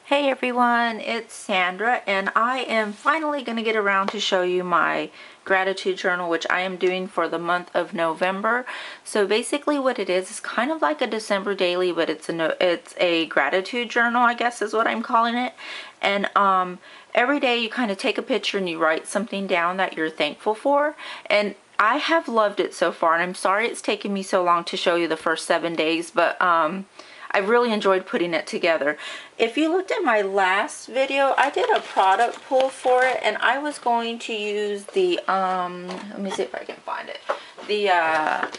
Hey everyone, it's Sandra, and I am finally going to get around to show you my gratitude journal, which I am doing for the month of November. So basically what it is kind of like a December daily, but it's a gratitude journal, I guess is what I'm calling it. And every day you kind of take a picture and you write something down that you're thankful for. And I have loved it so far, and I'm sorry it's taken me so long to show you the first 7 days, but I've really enjoyed putting it together. If you looked at my last video, I did a product pull for it, and I was going to use the, let me see if I can find it, the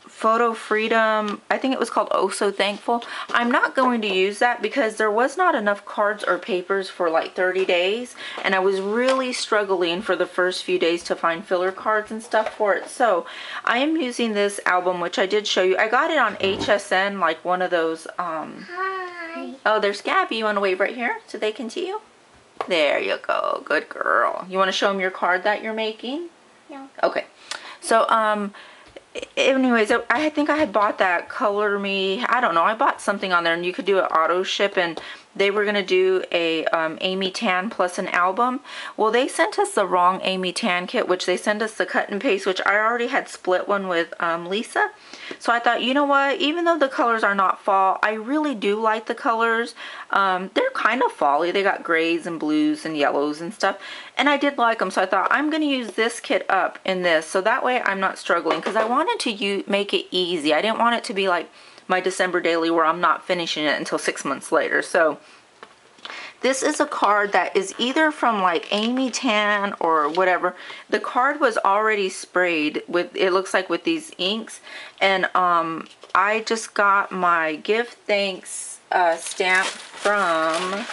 Photo Freedom, I think it was called Oh So Thankful. I'm not going to use that because there was not enough cards or papers for like 30 days, and I was really struggling for the first few days to find filler cards and stuff for it. So I am using this album, which I did show you. I got it on HSN, like one of those, Hi. Oh, there's Gabby. You want to wave right here so they can see you? There you go. Good girl. You want to show them your card that you're making? No. Okay. So, anyways, I think I had bought that Color Me, I don't know, I bought something on there, and you could do an auto ship, and they were going to do a Amy Tan plus an album. Well, they sent us the wrong Amy Tan kit, which they sent us the cut and paste, which I already had split one with Lisa. So I thought, you know what, even though the colors are not fall, I really do like the colors. They're kind of fall-y. They got grays and blues and yellows and stuff, and I did like them. So I thought I'm going to use this kit up in this, so that way I'm not struggling, because I wanted to make it easy. I didn't want it to be like my December daily where I'm not finishing it until 6 months later. So this is a card that is either from like Amy Tan or whatever. The card was already sprayed with, it looks like, with these inks, and I just got my give thanks stamp from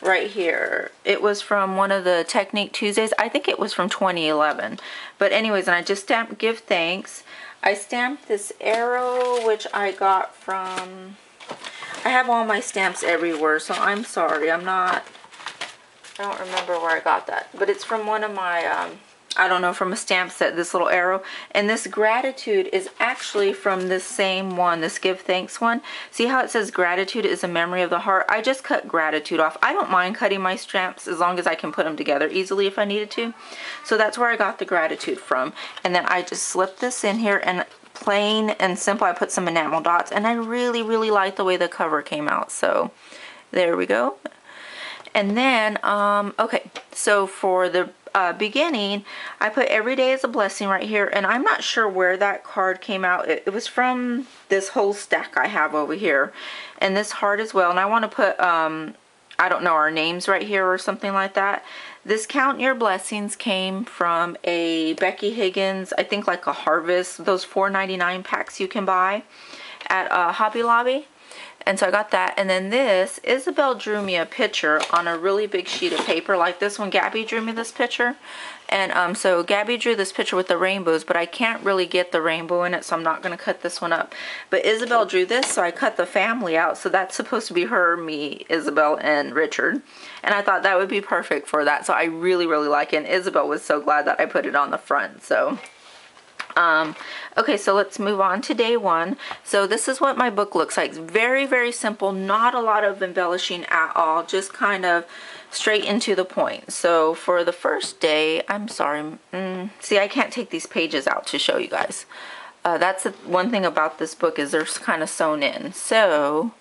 right here. It was from one of the Technique Tuesdays. I think it was from 2011. But anyways, and I just stamped give thanks. I stamped this arrow, which I got from, I have all my stamps everywhere, so I'm sorry. I don't remember where I got that. But it's from one of my, I don't know, from a stamp set, this little arrow. And this gratitude is actually from this same one, this give thanks one. See how it says gratitude is a memory of the heart? I just cut gratitude off. I don't mind cutting my stamps as long as I can put them together easily if I needed to. So that's where I got the gratitude from. And then I just slipped this in here, and plain and simple, I put some enamel dots, and I really like the way the cover came out. So there we go. And then okay, so for the beginning, I put every day is a blessing right here, and I'm not sure where that card came out. It was from this whole stack I have over here, and this heart as well. And I want to put I don't know, our names right here or something like that. This Count Your Blessings came from a Becky Higgins, I think like a Harvest, those $4.99 packs you can buy at Hobby Lobby. And so I got that. And then this, Isabel drew me a picture on a really big sheet of paper like this one. Gabby drew me this picture. And so Gabby drew this picture with the rainbows, but I can't really get the rainbow in it, so I'm not going to cut this one up. But Isabel drew this, so I cut the family out. So that's supposed to be her, me, Isabel, and Richard. And I thought that would be perfect for that. So I really like it. And Isabel was so glad that I put it on the front. So okay, so let's move on to day one. So this is what my book looks like. It's very simple, not a lot of embellishing at all, just kind of straight into the point. So for the first day, I'm sorry, see, I can't take these pages out to show you guys. That's the one thing about this book, is they're kind of sewn in. So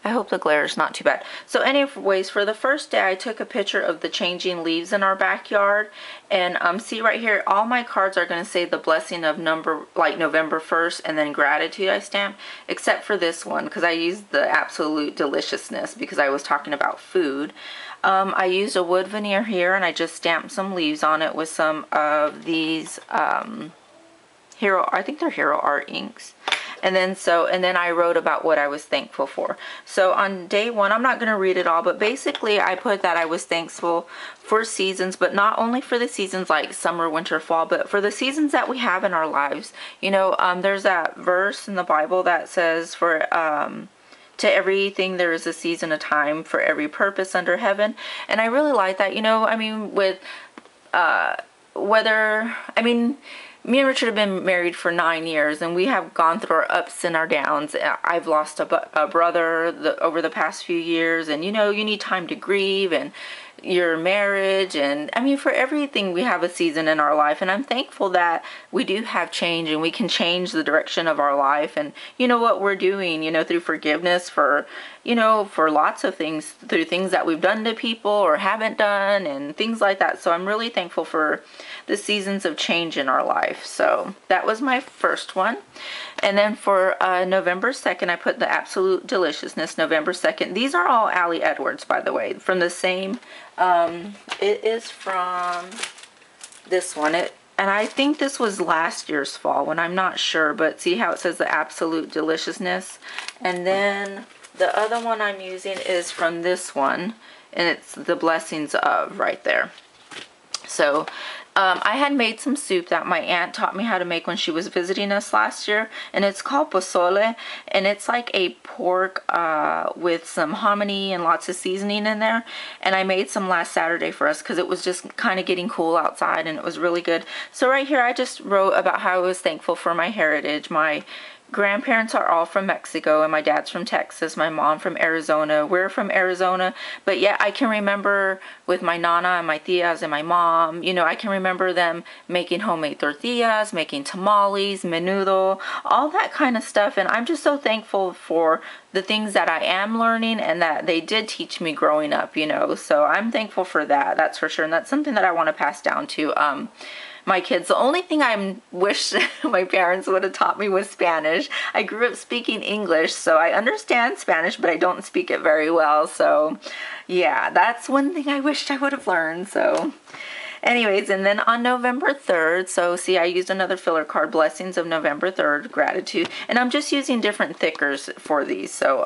I hope the glare is not too bad. So anyways, for the first day, I took a picture of the changing leaves in our backyard. And see right here, all my cards are going to say the blessing of November 1st, and then gratitude I stamped, except for this one, because I used the absolute deliciousness because I was talking about food. I used a wood veneer here, and I just stamped some leaves on it with some of these I think they're Hero Art inks. And then I wrote about what I was thankful for. So on day one, I'm not going to read it all, but basically I put that I was thankful for seasons, but not only for the seasons like summer, winter, fall, but for the seasons that we have in our lives. You know, there's that verse in the Bible that says, for to everything there is a season, a time for every purpose under heaven. And I really like that. You know, I mean, with me and Richard have been married for 9 years, and we have gone through our ups and our downs. I've lost a brother over the past few years, and you know, you need time to grieve, and your marriage, and I mean, for everything we have a season in our life, and I'm thankful that we do have change and we can change the direction of our life. And you know what we're doing, you know, through forgiveness for, you know, for lots of things, through things that we've done to people or haven't done and things like that. So I'm really thankful for the seasons of change in our life. So that was my first one. And then for November 2nd, I put the Absolute Deliciousness, November 2nd. These are all Allie Edwards, by the way, from the same, it is from this one. And I think this was last year's fall one, I'm not sure, but see how it says the Absolute Deliciousness. And then the other one I'm using is from this one, and it's the Blessings of right there. So I had made some soup that my aunt taught me how to make when she was visiting us last year, and it's called pozole, and it's like a pork with some hominy and lots of seasoning in there. And I made some last Saturday for us because it was just kind of getting cool outside, and it was really good. So right here I just wrote about how I was thankful for my heritage. My grandparents are all from Mexico, and my dad's from Texas, my mom from Arizona. We're from Arizona, but yet I can remember with my nana and my tias and my mom, you know, I can remember them making homemade tortillas, making tamales, menudo, all that kind of stuff. And I'm just so thankful for the things that I am learning and that they did teach me growing up, you know. So I'm thankful for that, that's for sure. And that's something that I want to pass down to my kids. The only thing I wish my parents would have taught me was Spanish. I grew up speaking English, so I understand Spanish, but I don't speak it very well. So yeah, that's one thing I wished I would have learned. So anyways, and then on November 3rd, so see, I used another filler card, Blessings of November 3rd, Gratitude, and I'm just using different thickers for these. So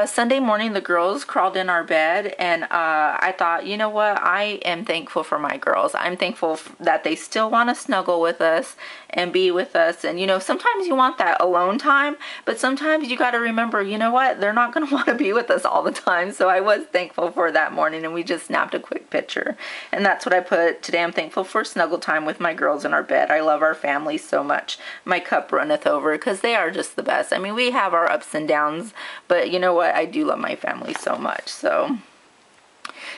Sunday morning, the girls crawled in our bed, and I thought, you know what, I am thankful for my girls. I'm thankful that they still want to snuggle with us and be with us. And you know, sometimes you want that alone time, but sometimes you got to remember, you know what, they're not going to want to be with us all the time. So I was thankful for that morning, and we just snapped a quick picture, and that's what I put today. I'm thankful for snuggle time with my girls in our bed. I love our family so much. My cup runneth over because they are just the best. I mean, we have our ups and downs, but you know what, I do love my family so much. So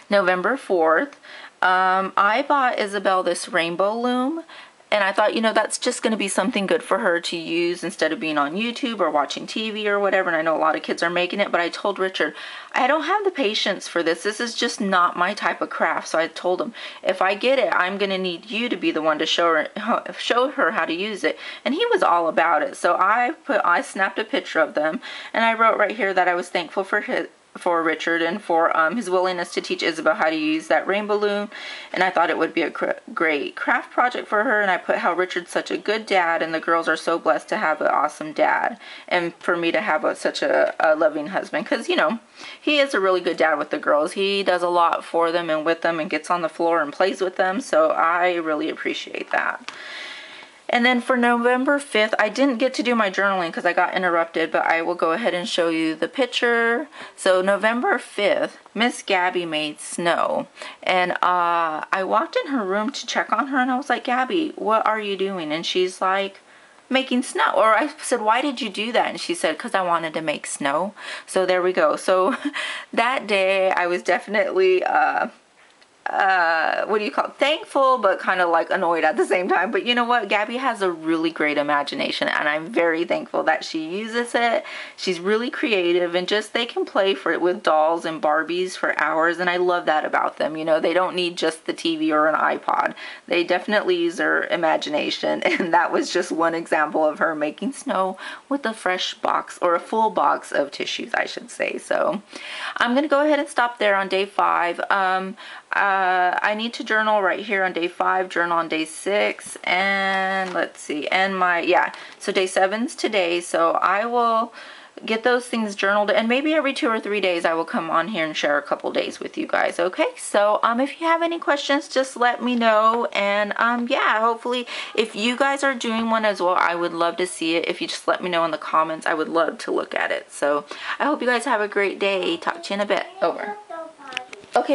November 4th, I bought Isabel this rainbow loom, and I thought, you know, that's just going to be something good for her to use instead of being on YouTube or watching TV or whatever. And I know a lot of kids are making it, but I told Richard, I don't have the patience for this. This is just not my type of craft. So I told him, if I get it, I'm going to need you to be the one to show her how to use it. And he was all about it. So I snapped a picture of them, and I wrote right here that I was thankful for Richard and for his willingness to teach Isabel how to use that rainbow loom, and I thought it would be a great craft project for her. And I put how Richard's such a good dad, and the girls are so blessed to have an awesome dad, and for me to have such a loving husband, because you know, he is a really good dad with the girls. He does a lot for them and with them, and gets on the floor and plays with them, so I really appreciate that. And then for November 5th, I didn't get to do my journaling because I got interrupted, but I will go ahead and show you the picture. So November 5th, Miss Gabby made snow. And I walked in her room to check on her, and I was like, Gabby, what are you doing? And she's like, making snow. Or I said, why did you do that? And she said, because I wanted to make snow. So there we go. So that day, I was definitely what do you call it? Thankful, but kind of like annoyed at the same time. But you know what? Gabby has a really great imagination, and I'm very thankful that she uses it. She's really creative, and just they can play with dolls and Barbies for hours, and I love that about them. You know, they don't need just the TV or an iPod. They definitely use their imagination, and that was just one example of her making snow with a fresh box, or a full box of tissues, I should say. So I'm going to go ahead and stop there on day 5. I need to journal right here on day 5, journal on day 6, and let's see, and so day 7's today, so I will get those things journaled, and maybe every 2 or 3 days I will come on here and share a couple days with you guys. Okay, so if you have any questions, just let me know, and yeah, hopefully if you guys are doing one as well, I would love to see it. If you just let me know in the comments, I would love to look at it. So I hope you guys have a great day. Talk to you in a bit. Over. Okay.